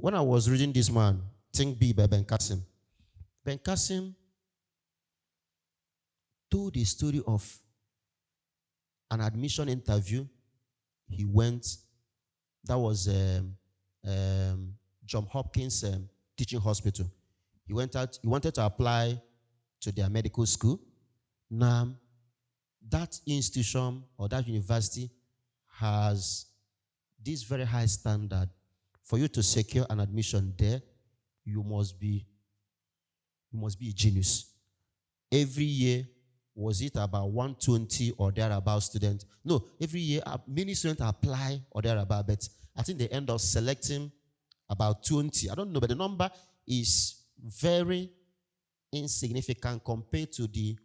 when I was reading this man, Think Big by Ben Carson told the story of an admission interview. He went, that was John Hopkins Teaching Hospital. He wanted to apply to their medical school. Now, that institution or that university has this very high standard. For you to secure an admission there, you must be a genius. Every year, was it about 120 or thereabout students? No, every year many students apply or thereabout, but I think they end up selecting about 20. I don't know, but the number is very insignificant compared to the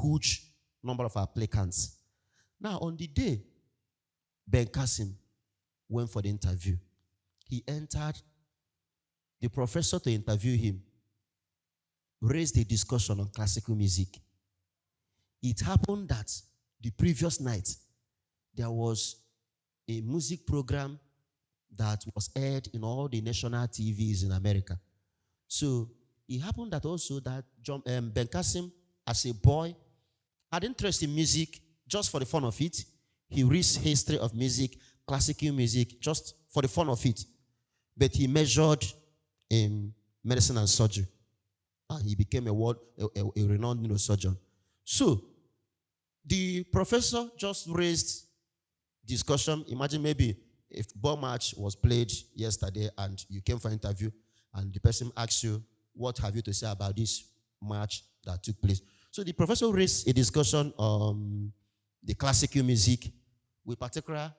huge number of applicants. Now, on the day Ben Carson went for the interview, he entered. The professor to interview him raised a discussion on classical music. It happened that the previous night, there was a music program that was aired in all the national TVs in America. So it happened that also that Ben Carson, as a boy, had interest in music just for the fun of it. He reads history of music, classical music, just for the fun of it. But he majored in medicine and surgery. And he became a renowned neurosurgeon. So, the professor just raised discussion. Imagine maybe if ball match was played yesterday and you came for an interview and the person asks you, what have you to say about this match that took place? So the professor raised a discussion on the classical music with particular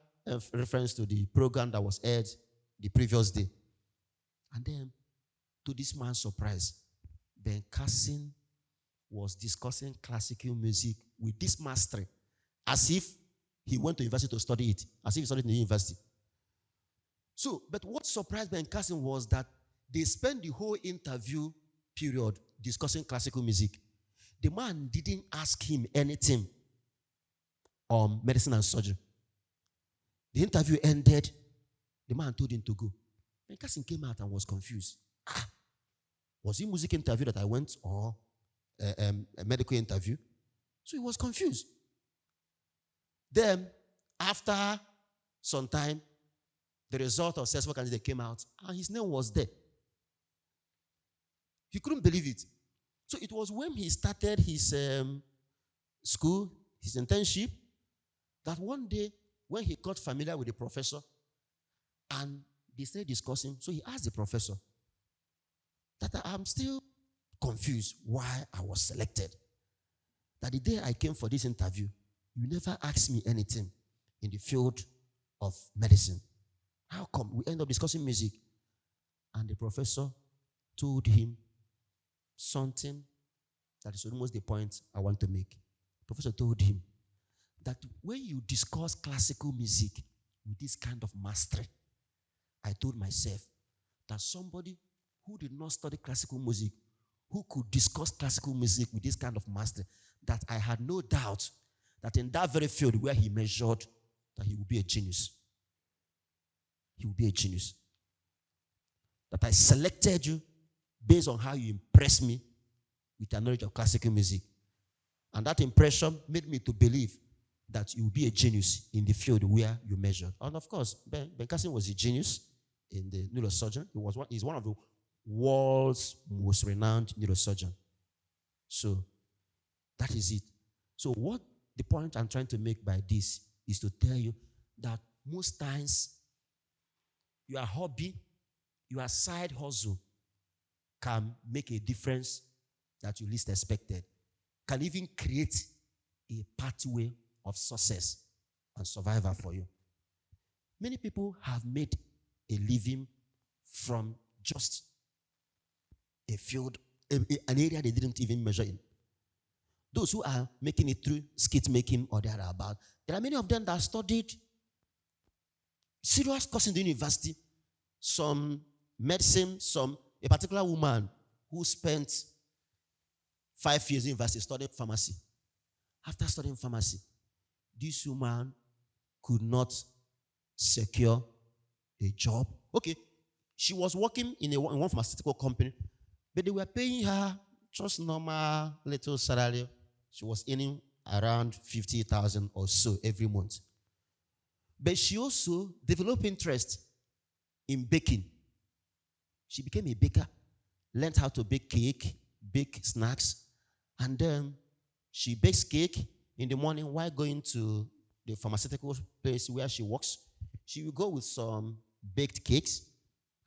reference to the program that was aired the previous day. And then, to this man's surprise, Ben Carson was discussing classical music with this mastery, as if he went to university to study it, as if he studied in the university. So, but what surprised Ben Carson was that they spent the whole interview period discussing classical music. The man didn't ask him anything on medicine and surgery. The interview ended. The man told him to go. Ben Carson came out and was confused. Was it music interview that I went or a medical interview? So he was confused. Then, after some time, the result of successful candidate came out and his name was there. He couldn't believe it. So it was when he started his school, his internship, that one day when he got familiar with the professor and they started discussing, so he asked the professor that I'm still confused why I was selected. That the day I came for this interview, you never asked me anything in the field of medicine. How come? We end up discussing music. And the professor told him something that is almost the point I want to make. The professor told him that when you discuss classical music with this kind of mastery, I told myself that somebody who did not study classical music, who could discuss classical music with this kind of mastery, that I had no doubt that in that very field where he measured, that he would be a genius. He would be a genius. That I selected you based on how you impressed me with your knowledge of classical music. And that impression made me to believe that you will be a genius in the field where you measured. And of course, Ben Carson was a genius in the neurosurgeon. He's one of the world's most renowned neurosurgeon. So, that is it. So, what the point I'm trying to make by this is to tell you that most times your hobby, your side hustle can make a difference that you least expected. Can even create a pathway of success and survival for you. Many people have made a living from just a field, an area they didn't even measure in. Those who are making it through skit making or thereabout, there are many of them that studied serious course in the university, some medicine, a particular woman who spent 5 years in university studying pharmacy. After studying pharmacy, this woman could not secure a job. Okay, She was working in one pharmaceutical company, but they were paying her just normal little salary. She was earning around 50,000 or so every month. But she also developed interest in baking. She became a baker, learned how to bake cake, bake snacks, and then she bakes cake in the morning while going to the pharmaceutical place where she works. She will go with some baked cakes,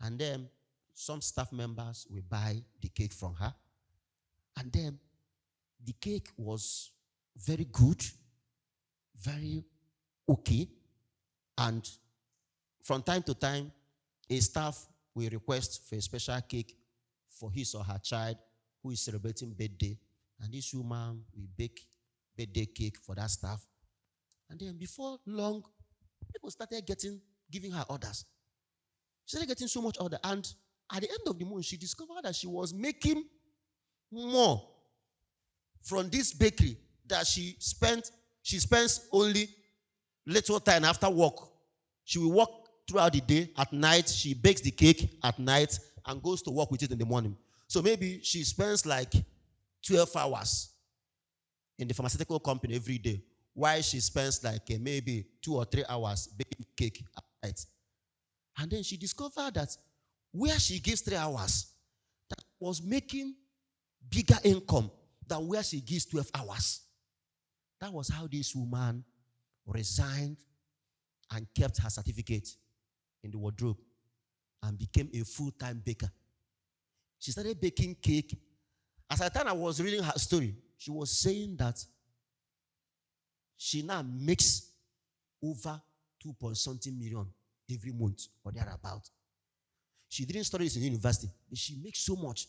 and then some staff members will buy the cake from her. And then the cake was very good, very okay. And from time to time, a staff will request for a special cake for his or her child who is celebrating birthday. And this woman will bake birthday cake for that staff. And then before long, people started giving her orders. She started getting so much order. And at the end of the month, she discovered that she was making more from this bakery that she spends only little time after work. She will work throughout the day. At night, she bakes the cake at night and goes to work with it in the morning. So maybe she spends like 12 hours in the pharmaceutical company every day, while she spends like maybe 2 or 3 hours baking cake at night. And then she discovered that where she gives 3 hours, that was making bigger income than where she gives 12 hours. That was how this woman resigned and kept her certificate in the wardrobe and became a full-time baker. She started baking cake. As at the time I was reading her story, she was saying that she now makes over 2.something million every month or thereabout. She didn't study this in university, but she makes so much.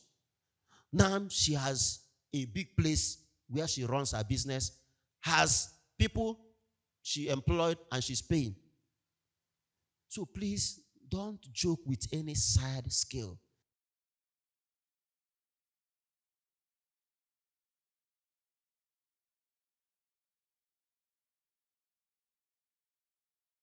Now she has a big place where she runs her business, has people she employed, and she's paying. So please don't joke with any side skill.